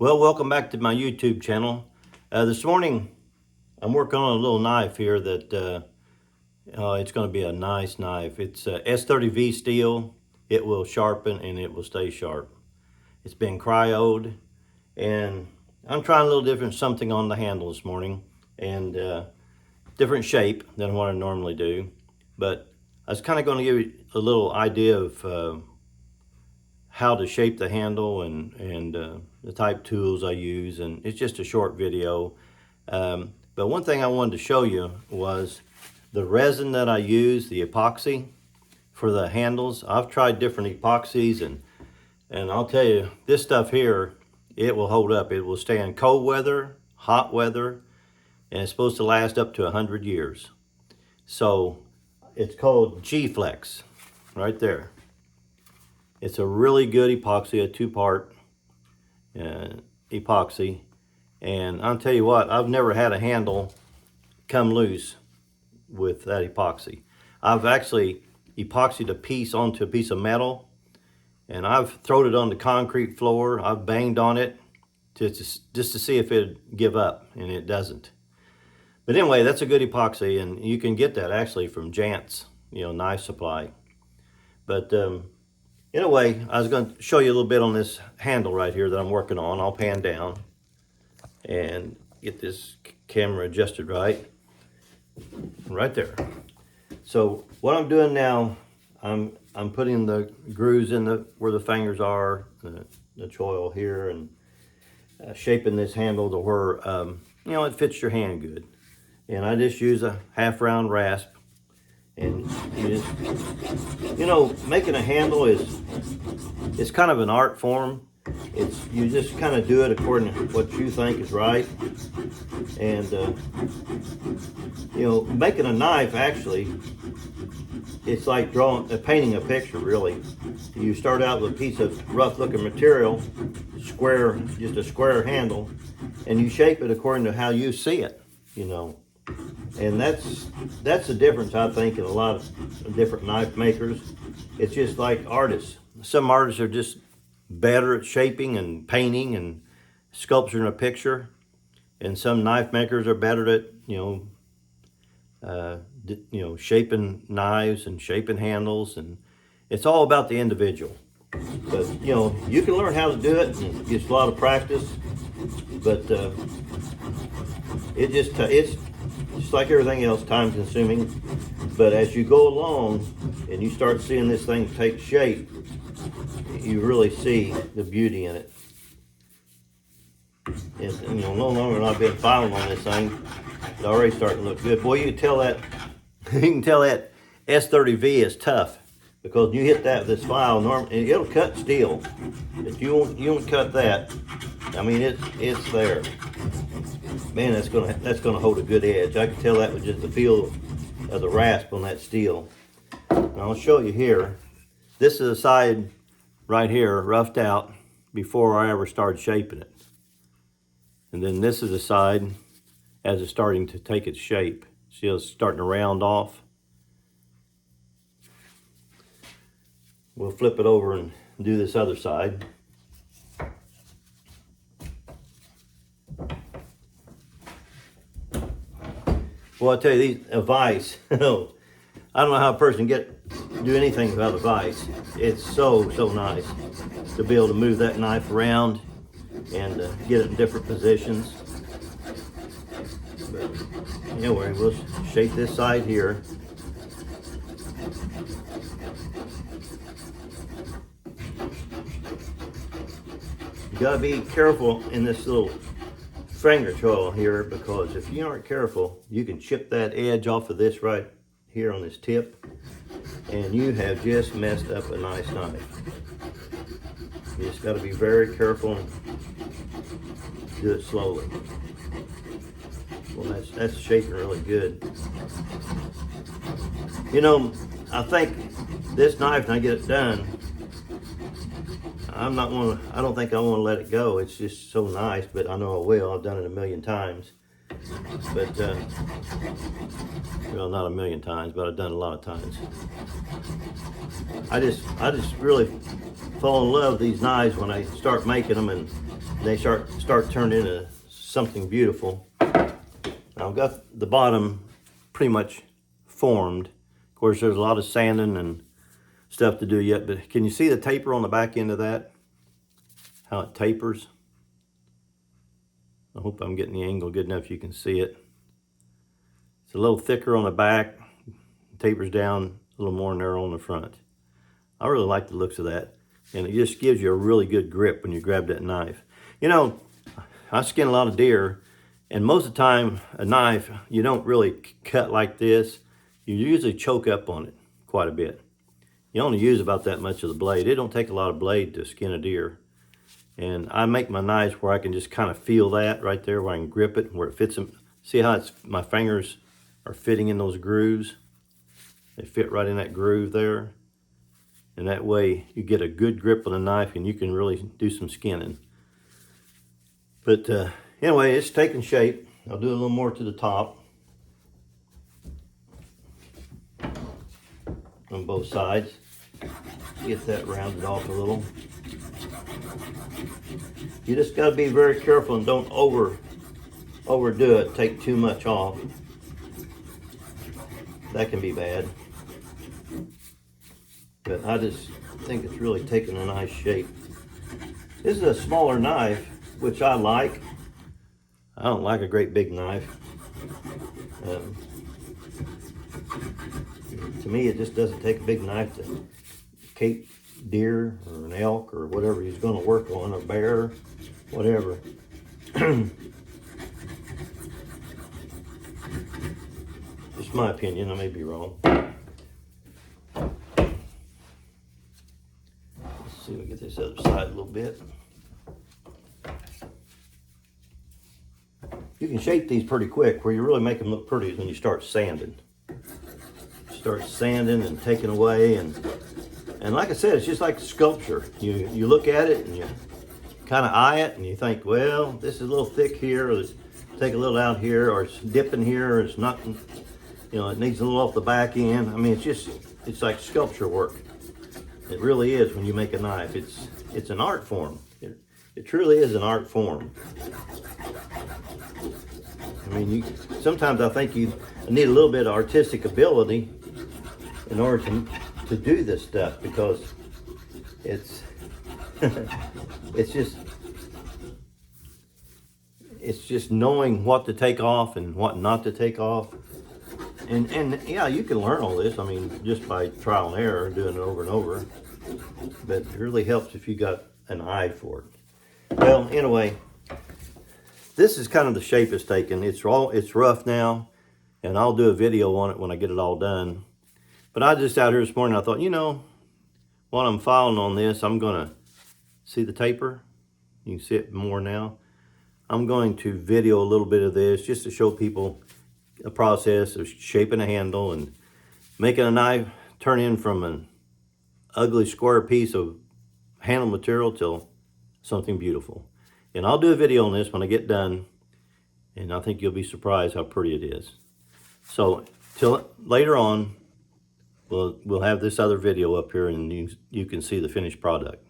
Well, welcome back to my YouTube channel. This morning, I'm working on a little knife here that it's going to be a nice knife. It's S30V steel. It will sharpen and it will stay sharp. It's been cryoed, and I'm trying a little different something on the handle this morning, and different shape than what I normally do. But I was kind of going to give you a little idea of how to shape the handle and the type tools I use, and it's just a short video. But one thing I wanted to show you was the resin that I use, the epoxy for the handles. I've tried different epoxies, and I'll tell you, this stuff here, it will hold up. It will stand cold weather, hot weather, and it's supposed to last up to 100 years. So it's called G-Flex right there. It's a really good epoxy, a two-part epoxy. And I'll tell you what, I've never had a handle come loose with that epoxy. I've actually epoxied a piece onto a piece of metal, and I've thrown it on the concrete floor. I've banged on it just to see if it'd give up, and it doesn't. But anyway, that's a good epoxy, and you can get that actually from Jant's, knife supply. But anyway, I was going to show you a little bit on this handle right here that I'm working on. I'll pan down and get this camera adjusted right there. So what I'm doing now, I'm putting the grooves in where the fingers are, the choil here, and shaping this handle to where it fits your hand good. And I just use a half round rasp. And making a handle it's kind of an art form. You just kind of do it according to what you think is right. And making a knife, actually, it's like painting a picture, really. You start out with a piece of rough looking material, just a square handle, and you shape it according to how you see it, And that's the difference, I think, in a lot of different knife makers. It's just like artists. Some artists are just better at shaping and painting and sculpturing a picture, and some knife makers are better at shaping knives and shaping handles, and it's all about the individual. But you can learn how to do it, and it gets a lot of practice. But it's just like everything else, time consuming. But as you go along and you start seeing this thing take shape, you really see the beauty in it. And no longer than I've been filing on this thing, it's already starting to look good. Boy, you can tell that S30V is tough, because you hit that with this file, normally it'll cut steel. If you won't cut that, I mean it's there. Man, that's gonna hold a good edge. I can tell that with just the feel of the rasp on that steel. And I'll show you here. This is the side right here, roughed out before I ever started shaping it. And then this is the side as it's starting to take its shape. See, it's starting to round off. We'll flip it over and do this other side. Well, I tell you, a vise, I don't know how a person do anything without a vise. It's so nice to be able to move that knife around and get it in different positions. But anyway, we'll shape this side here. You gotta be careful in this little finger choil here, because if you aren't careful, you can chip that edge off of this right here on this tip, and you have just messed up a nice knife. You just got to be very careful and do it slowly. Well, that's shaping really good. I think this knife, when I get it done, I don't think I want to let it go. It's just so nice, but I know I will. I've done it a million times. But, well, not a million times, but I've done it a lot of times. I just really fall in love with these knives when I start making them and they start turning into something beautiful. Now I've got the bottom pretty much formed. Of course, there's a lot of sanding and stuff to do yet, but can you see the taper on the back end of that? How it tapers? I hope I'm getting the angle good enough you can see it. It's a little thicker on the back, tapers down a little more narrow on the front. I really like the looks of that, and it just gives you a really good grip when you grab that knife. You know, I skin a lot of deer, and most of the time, a knife, you don't really cut like this. You usually choke up on it quite a bit. You only use about that much of the blade. It don't take a lot of blade to skin a deer. And I make my knives where I can just kind of feel that right there, where I can grip it, where it fits them. See how my fingers are fitting in those grooves? They fit right in that groove there. And that way you get a good grip on the knife and you can really do some skinning. But anyway, it's taking shape. I'll do a little more to the top on both sides. Get that rounded off a little. You just got to be very careful and don't overdo it. Take too much off. That can be bad. But I just think it's really taking a nice shape. This is a smaller knife, which I like. I don't like a great big knife. To me, it just doesn't take a big knife to cape deer or an elk or whatever he's going to work on, a bear, whatever. Just my opinion, I may be wrong. Let's see, we get this other side a little bit. You can shape these pretty quick. Where you really make them look pretty is when you start sanding. Start sanding and taking away, and like I said, it's just like sculpture. You look at it and you kind of eye it and you think, well, this is a little thick here, or let's take a little out here, or it's dipping here, or it's not, you know, it needs a little off the back end. I mean, it's like sculpture work. It really is when you make a knife. It's an art form. It truly is an art form. I mean, sometimes I think you need a little bit of artistic ability in order to do this stuff, because it's it's just knowing what to take off and what not to take off. And yeah, you can learn all this, I mean, just by trial and error, doing it over and over. But it really helps if you got an eye for it. Well, anyway, this is kind of the shape it's taken. It's rough now, and I'll do a video on it when I get it all done. But I just out here this morning, I thought, you know, while I'm filing on this, I'm gonna see the taper. You can see it more now. I'm going to video a little bit of this just to show people the process of shaping a handle and making a knife turn in from an ugly square piece of handle material till something beautiful. And I'll do a video on this when I get done, and I think you'll be surprised how pretty it is. So till later on, we'll have this other video up here, and you can see the finished product.